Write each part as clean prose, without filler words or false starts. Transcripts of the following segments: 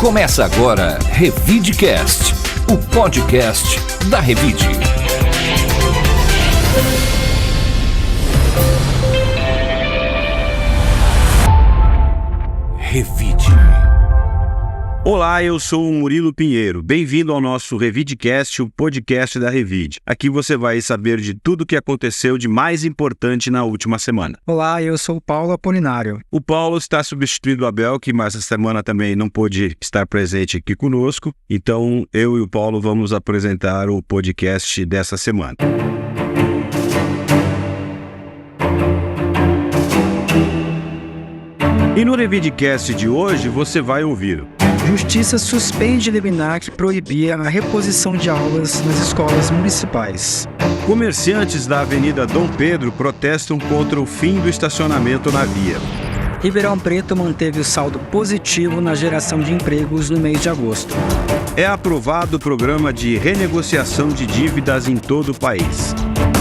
Começa agora Revidecast, o podcast da Revide. Revide. Olá, eu sou o Murilo Pinheiro. Bem-vindo ao nosso Revidecast, o podcast da Revide. Aqui você vai saber de tudo o que aconteceu de mais importante na última semana. Olá, eu sou o Paulo Apolinário. O Paulo está substituindo o Abel, que mais essa semana também não pôde estar presente aqui conosco. Então, eu e o Paulo vamos apresentar o podcast dessa semana. E no Revidecast de hoje você vai ouvir: Justiça suspende liminar que proibia a reposição de aulas nas escolas municipais. Comerciantes da Avenida Dom Pedro protestam contra o fim do estacionamento na via. Ribeirão Preto manteve o saldo positivo na geração de empregos no mês de agosto. É aprovado o programa de renegociação de dívidas em todo o país.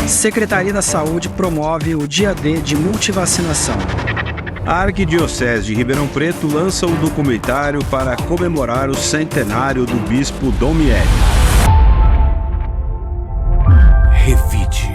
Secretaria da Saúde promove o Dia D de multivacinação. A Arquidiocese de Ribeirão Preto lança um documentário para comemorar o centenário do Bispo Dom Miele. Revide.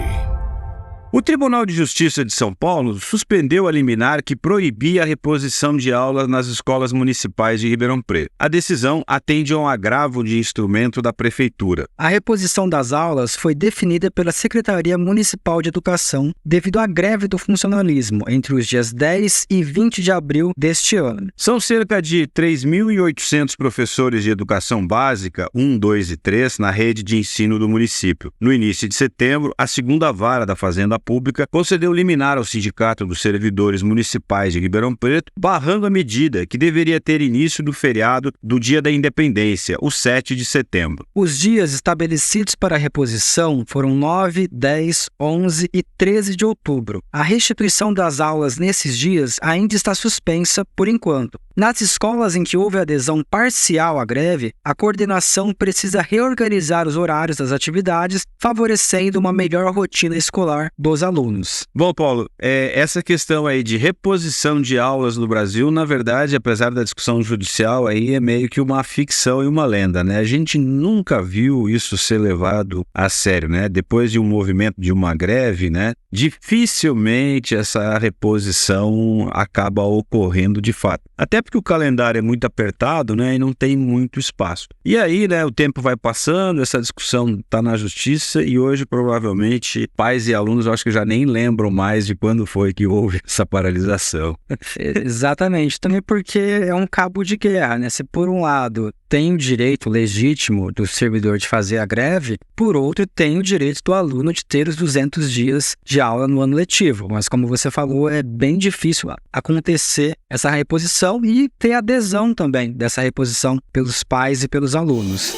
O Tribunal de Justiça de São Paulo suspendeu a liminar que proibia a reposição de aulas nas escolas municipais de Ribeirão Preto. A decisão atende a um agravo de instrumento da Prefeitura. A reposição das aulas foi definida pela Secretaria Municipal de Educação devido à greve do funcionalismo entre os dias 10 e 20 de abril deste ano. São cerca de 3.800 professores de educação básica, 1, 2 e 3, na rede de ensino do município. No início de setembro, a segunda vara da Fazenda Pública concedeu liminar ao Sindicato dos Servidores Municipais de Ribeirão Preto, barrando a medida que deveria ter início do feriado do Dia da Independência, o 7 de setembro. Os dias estabelecidos para a reposição foram 9, 10, 11 e 13 de outubro. A restituição das aulas nesses dias ainda está suspensa por enquanto. Nas escolas em que houve adesão parcial à greve, a coordenação precisa reorganizar os horários das atividades, favorecendo uma melhor rotina escolar dos alunos. Bom, Paulo, essa questão aí de reposição de aulas no Brasil, na verdade, apesar da discussão judicial, aí é meio que uma ficção e uma lenda, né? A gente nunca viu isso ser levado a sério, né? Depois de um movimento, de uma greve, né? Dificilmente essa reposição acaba ocorrendo de fato. Até porque o calendário é muito apertado, né, e não tem muito espaço. E aí, né, o tempo vai passando, essa discussão está na justiça e hoje provavelmente pais e alunos eu acho que já nem lembram mais de quando foi que houve essa paralisação. Exatamente, também porque é um cabo de guerra, né? Se por um lado tem o direito legítimo do servidor de fazer a greve, por outro tem o direito do aluno de ter os 200 dias de aula no ano letivo. Mas como você falou, é bem difícil acontecer essa reposição e ter adesão também dessa reposição pelos pais e pelos alunos.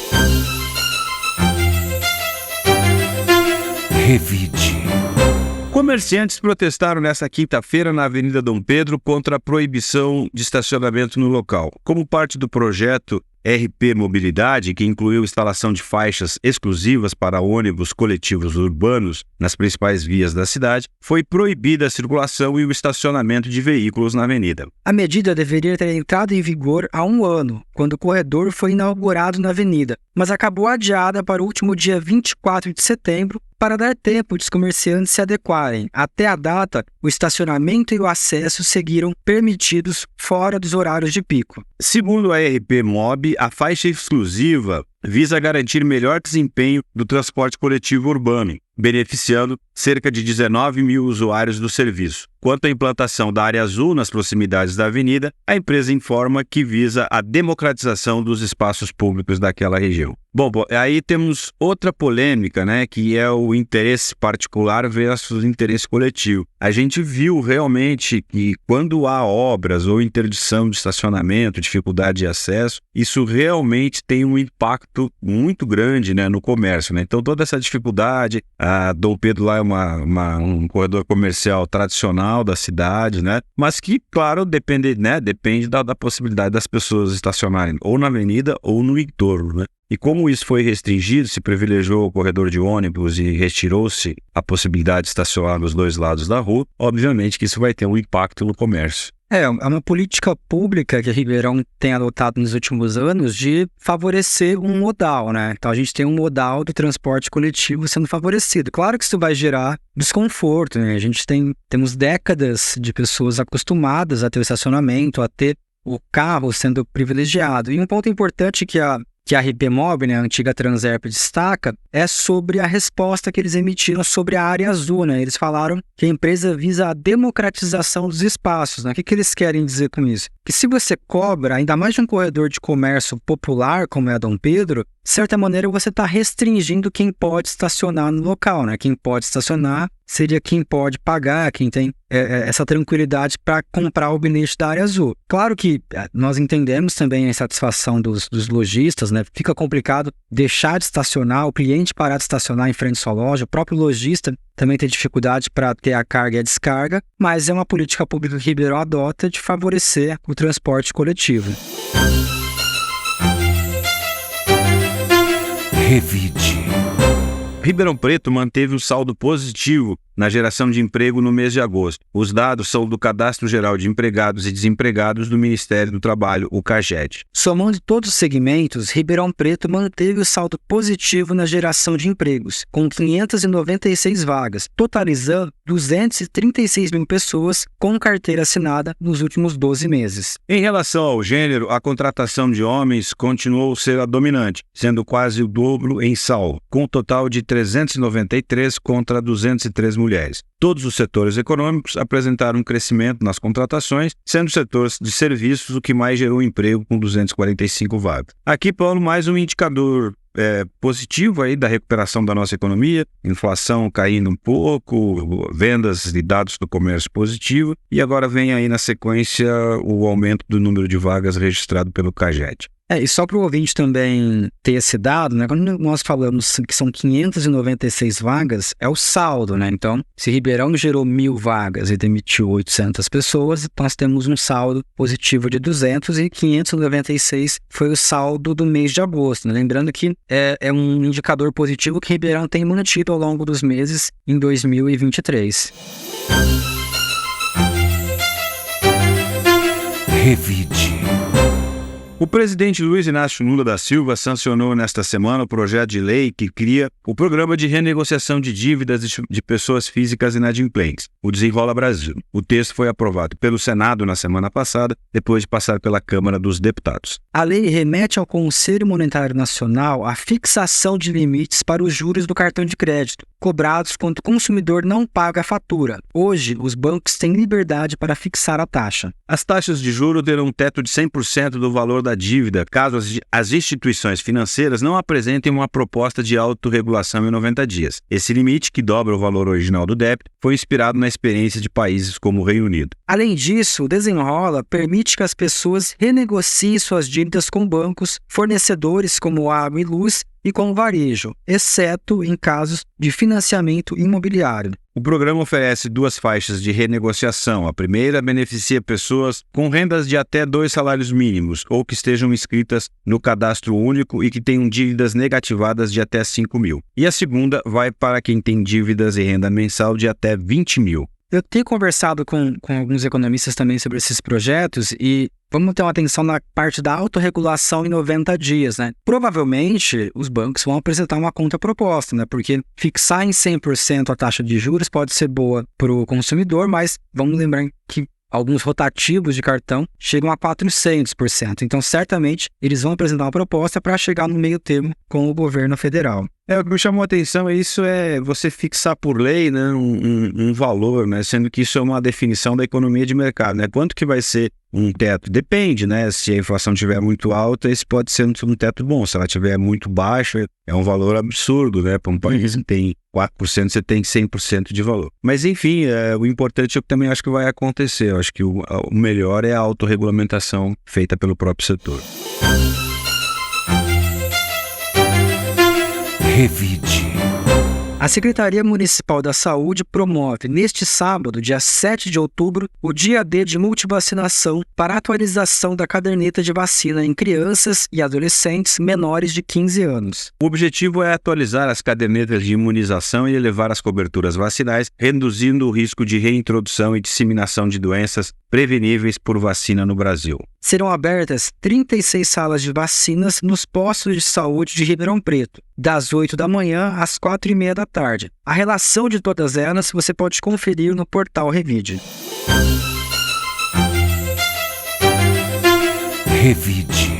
Revide. Comerciantes protestaram nesta quinta-feira na Avenida Dom Pedro contra a proibição de estacionamento no local. Como parte do projeto RP Mobilidade, que incluiu instalação de faixas exclusivas para ônibus coletivos urbanos nas principais vias da cidade, foi proibida a circulação e o estacionamento de veículos na avenida. A medida deveria ter entrado em vigor há um ano, quando o corredor foi inaugurado na avenida, mas acabou adiada para o último dia 24 de setembro, para dar tempo de os comerciantes se adequarem. Até a data, o estacionamento e o acesso seguiram permitidos fora dos horários de pico. Segundo a RP Mob, a faixa exclusiva visa garantir melhor desempenho do transporte coletivo urbano, beneficiando cerca de 19 mil usuários do serviço. Quanto à implantação da área azul nas proximidades da avenida, a empresa informa que visa a democratização dos espaços públicos daquela região. Bom, aí temos outra polêmica, né, que é o interesse particular versus o interesse coletivo. A gente viu realmente que quando há obras ou interdição de estacionamento, dificuldade de acesso, isso realmente tem um impacto muito grande, né, no comércio, né? Então toda essa dificuldade, a Dom Pedro lá é um corredor comercial tradicional da cidade, né? Mas que, claro, depende da possibilidade das pessoas estacionarem ou na avenida ou no entorno, né? E como isso foi restringido, se privilegiou o corredor de ônibus e retirou-se a possibilidade de estacionar nos dois lados da rua, obviamente que isso vai ter um impacto no comércio. É uma política pública que a Ribeirão tem adotado nos últimos anos de favorecer um modal, né? Então a gente tem um modal do transporte coletivo sendo favorecido. Claro que isso vai gerar desconforto, né? Temos décadas de pessoas acostumadas a ter o estacionamento, a ter o carro sendo privilegiado. E um ponto importante que a RPMob, né, a antiga Transerp, destaca é sobre a resposta que eles emitiram sobre a área azul, né? Eles falaram que a empresa visa a democratização dos espaços, né? O que eles querem dizer com isso? Que se você cobra, ainda mais de um corredor de comércio popular como é a Dom Pedro, de certa maneira você está restringindo quem pode estacionar no local, né? Quem pode estacionar seria quem pode pagar, quem tem essa tranquilidade para comprar o bilhete da área azul. Claro que nós entendemos também a insatisfação dos lojistas, né? Fica complicado deixar de estacionar, o cliente parar de estacionar em frente à sua loja, o próprio lojista também tem dificuldade para ter a carga e a descarga, mas é uma política pública que Ribeirão adota de favorecer o transporte coletivo. Revide. Ribeirão Preto manteve o saldo positivo na geração de emprego no mês de agosto. Os dados são do Cadastro Geral de Empregados e Desempregados do Ministério do Trabalho, o CAGED. Somando todos os segmentos, Ribeirão Preto manteve o saldo positivo na geração de empregos, com 596 vagas, totalizando 236 mil pessoas com carteira assinada nos últimos 12 meses. Em relação ao gênero, a contratação de homens continuou a ser a dominante, sendo quase o dobro em saldo, com um total de 393 contra 203 mulheres. Todos os setores econômicos apresentaram um crescimento nas contratações, sendo o setor de serviços o que mais gerou emprego, com 245 vagas. Aqui, Paulo, mais um indicador positivo aí da recuperação da nossa economia, inflação caindo um pouco, vendas e dados do comércio positivo, e agora vem aí na sequência o aumento do número de vagas registrado pelo CAGED. E só para o ouvinte também ter esse dado, né? Quando nós falamos que são 596 vagas, é o saldo, né? Então, se Ribeirão gerou 1.000 vagas e demitiu 800 pessoas, nós temos um saldo positivo de 200 e 596 foi o saldo do mês de agosto, né? Lembrando que é um indicador positivo que Ribeirão tem mantido ao longo dos meses em 2023. Revide. O presidente Luiz Inácio Lula da Silva sancionou nesta semana o projeto de lei que cria o Programa de Renegociação de Dívidas de Pessoas Físicas Inadimplentes, o Desenrola Brasil. O texto foi aprovado pelo Senado na semana passada, depois de passar pela Câmara dos Deputados. A lei remete ao Conselho Monetário Nacional a fixação de limites para os juros do cartão de crédito, cobrados quando o consumidor não paga a fatura. Hoje, os bancos têm liberdade para fixar a taxa. As taxas de juros terão um teto de 100% do valor da dívida, caso as instituições financeiras não apresentem uma proposta de autorregulação em 90 dias. Esse limite, que dobra o valor original do débito, foi inspirado na experiência de países como o Reino Unido. Além disso, o Desenrola permite que as pessoas renegociem suas dívidas com bancos, fornecedores como água e luz e com o varejo, exceto em casos de financiamento imobiliário. O programa oferece 2 faixas de renegociação. A primeira beneficia pessoas com rendas de até 2 salários mínimos ou que estejam inscritas no cadastro único e que tenham dívidas negativadas de até 5 mil. E a segunda vai para quem tem dívidas e renda mensal de até 20 mil. Eu tenho conversado com alguns economistas também sobre esses projetos e vamos ter uma atenção na parte da autorregulação em 90 dias, né? Provavelmente, os bancos vão apresentar uma contraproposta, né? Porque fixar em 100% a taxa de juros pode ser boa para o consumidor, mas vamos lembrar que alguns rotativos de cartão chegam a 400%. Então, certamente, eles vão apresentar uma proposta para chegar no meio termo com o governo federal. O que me chamou a atenção é você fixar por lei, né, um valor, né, sendo que isso é uma definição da economia de mercado, né? Quanto que vai ser um teto? Depende, né? Se a inflação estiver muito alta, esse pode ser um teto bom. Se ela estiver muito baixa, é um valor absurdo, né? Para um país que tem 4%, você tem 100% de valor. Mas, enfim, o importante eu também acho que vai acontecer. Eu acho que o melhor é a autorregulamentação feita pelo próprio setor. Revide. A Secretaria Municipal da Saúde promove, neste sábado, dia 7 de outubro, o Dia D de multivacinação para a atualização da caderneta de vacina em crianças e adolescentes menores de 15 anos. O objetivo é atualizar as cadernetas de imunização e elevar as coberturas vacinais, reduzindo o risco de reintrodução e disseminação de doenças preveníveis por vacina no Brasil. Serão abertas 36 salas de vacinas nos postos de saúde de Ribeirão Preto, das 8 da manhã às 4h30 da tarde. A relação de todas elas você pode conferir no portal Revide. Revide.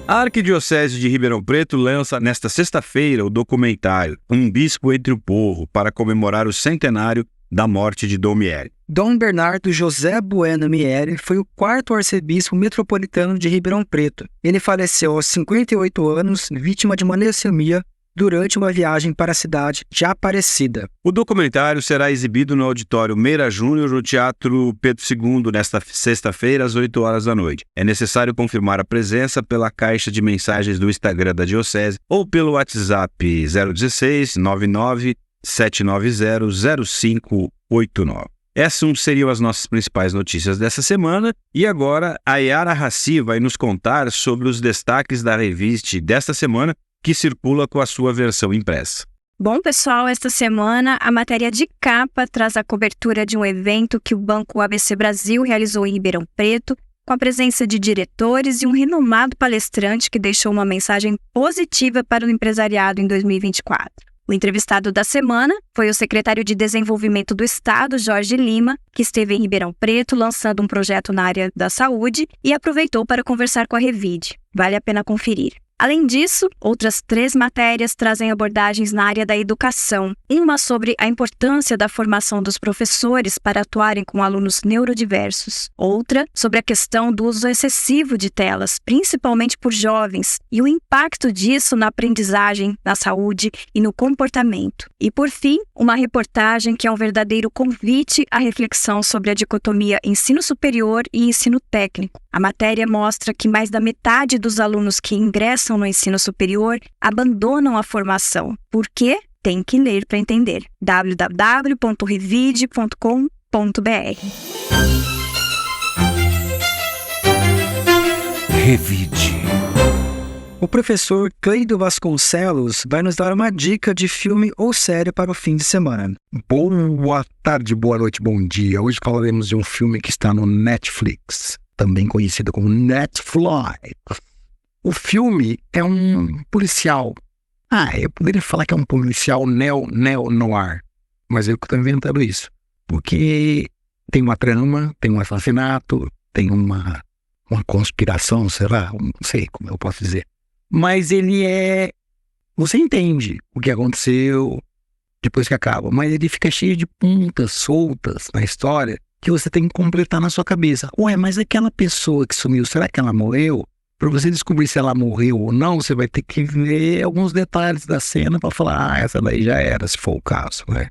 A Arquidiocese de Ribeirão Preto lança nesta sexta-feira o documentário Um Bispo entre o Povo para comemorar o centenário da morte de Dom Mieri. Dom Bernardo José Bueno Mieri foi o quarto arcebispo metropolitano de Ribeirão Preto. Ele faleceu aos 58 anos, vítima de uma leucemia, durante uma viagem para a cidade de Aparecida. O documentário será exibido no Auditório Meira Júnior, no Teatro Pedro II, nesta sexta-feira, às 8 horas da noite. É necessário confirmar a presença pela caixa de mensagens do Instagram da Diocese ou pelo WhatsApp 016 99 790 0589. Essas seriam as nossas principais notícias dessa semana. E agora a Yara Raci vai nos contar sobre os destaques da Revide desta semana, que circula com a sua versão impressa. Bom, pessoal, esta semana a matéria de capa traz a cobertura de um evento que o Banco ABC Brasil realizou em Ribeirão Preto, com a presença de diretores e um renomado palestrante que deixou uma mensagem positiva para o empresariado em 2024. O entrevistado da semana foi o secretário de Desenvolvimento do Estado, Jorge Lima, que esteve em Ribeirão Preto lançando um projeto na área da saúde e aproveitou para conversar com a Revide. Vale a pena conferir. Além disso, outras 3 matérias trazem abordagens na área da educação. Uma sobre a importância da formação dos professores para atuarem com alunos neurodiversos. Outra sobre a questão do uso excessivo de telas, principalmente por jovens, e o impacto disso na aprendizagem, na saúde e no comportamento. E, por fim, uma reportagem que é um verdadeiro convite à reflexão sobre a dicotomia ensino superior e ensino técnico. A matéria mostra que mais da metade dos alunos que ingressam no ensino superior abandonam a formação. Por quê? Tem que ler para entender. www.revide.com.br. Revide. O professor Cleido Vasconcelos vai nos dar uma dica de filme ou série para o fim de semana. Boa tarde, boa noite, bom dia. Hoje falaremos de um filme que está no Netflix, também conhecido como Netflix. O filme é um policial. Eu poderia falar que é um policial neo-noir, mas eu que estou inventando isso. Porque tem uma trama, tem um assassinato, tem uma conspiração, sei lá, não sei como eu posso dizer. Mas ele é... Você entende o que aconteceu depois que acaba, mas ele fica cheio de pontas soltas na história que você tem que completar na sua cabeça. Ué, mas aquela pessoa que sumiu, será que ela morreu? Para você descobrir se ela morreu ou não, você vai ter que ver alguns detalhes da cena para falar, essa daí já era, se for o caso, né?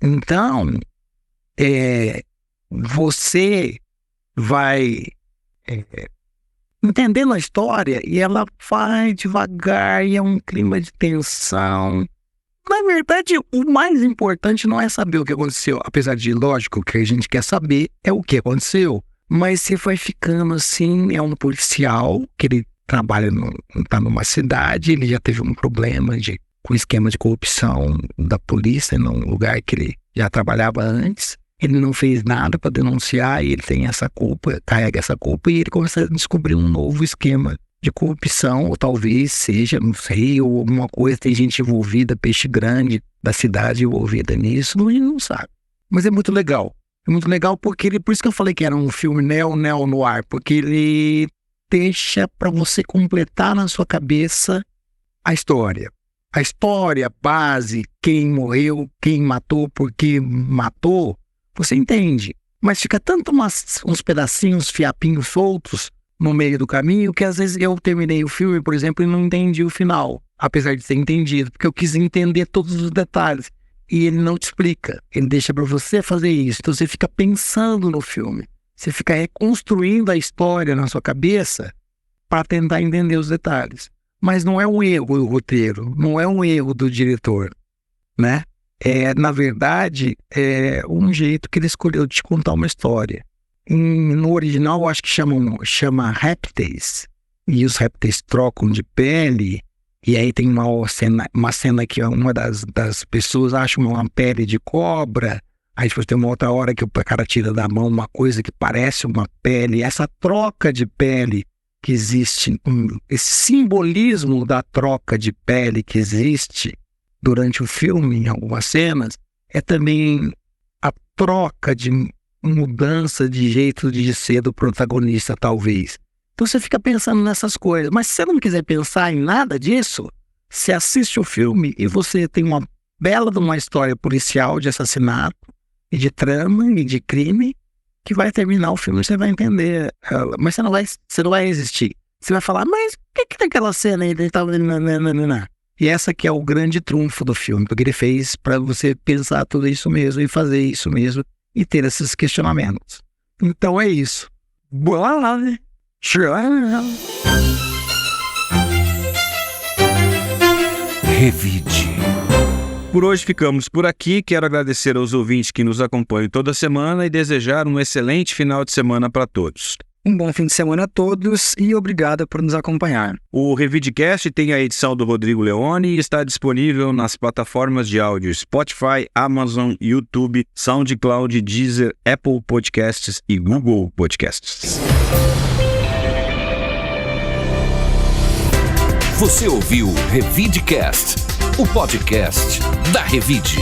Então, você vai entendendo a história e ela vai devagar e é um clima de tensão. Na verdade, o mais importante não é saber o que aconteceu, apesar de, lógico, o que a gente quer saber é o que aconteceu. Mas você vai ficando assim, é um policial que ele trabalha, tá numa cidade, ele já teve um problema com esquema de corrupção da polícia, num lugar que ele já trabalhava antes. Ele não fez nada para denunciar e ele tem essa culpa, carrega essa culpa e ele começa a descobrir um novo esquema de corrupção, ou talvez seja, não sei, ou alguma coisa, tem gente envolvida, peixe grande da cidade envolvida nisso, a gente não sabe. Mas é muito legal. É muito legal porque por isso que eu falei que era um filme neo-noir, porque ele deixa para você completar na sua cabeça a história. A história, base, quem morreu, quem matou, por que matou, você entende. Mas fica tanto uns pedacinhos, fiapinhos soltos no meio do caminho que às vezes eu terminei o filme, por exemplo, e não entendi o final, apesar de ter entendido, porque eu quis entender todos os detalhes. E ele não te explica, ele deixa para você fazer isso. Então você fica pensando no filme, você fica reconstruindo a história na sua cabeça para tentar entender os detalhes. Mas não é um erro do roteiro, não é um erro do diretor. né? Na verdade, é um jeito que ele escolheu de te contar uma história. No original, eu acho que chama répteis, e os répteis trocam de pele, e aí tem uma cena que uma das pessoas acha uma pele de cobra, aí depois tem uma outra hora que o cara tira da mão uma coisa que parece uma pele. Essa troca de pele que existe, esse simbolismo da troca de pele que existe durante o filme, em algumas cenas, é também a troca de mudança de jeito de ser do protagonista, talvez. Então você fica pensando nessas coisas. Mas se você não quiser pensar em nada disso, você assiste o filme e você tem uma bela de uma história policial de assassinato, e de trama, e de crime, que vai terminar o filme e você vai entender. Mas você não vai resistir. Você vai falar, mas o que tem aquela cena aí? E essa que é o grande trunfo do filme, porque ele fez para você pensar tudo isso mesmo e fazer isso mesmo e ter esses questionamentos. Então é isso. Boa lá, né? Revide. Por hoje ficamos por aqui. Quero agradecer aos ouvintes que nos acompanham toda semana e desejar um excelente final de semana para todos. Um bom fim de semana a todos e obrigado por nos acompanhar. O Revidecast tem a edição do Rodrigo Leone e está disponível nas plataformas de áudio Spotify, Amazon, YouTube, SoundCloud, Deezer, Apple Podcasts e Google Podcasts. Você ouviu Revidecast, o podcast da Revide.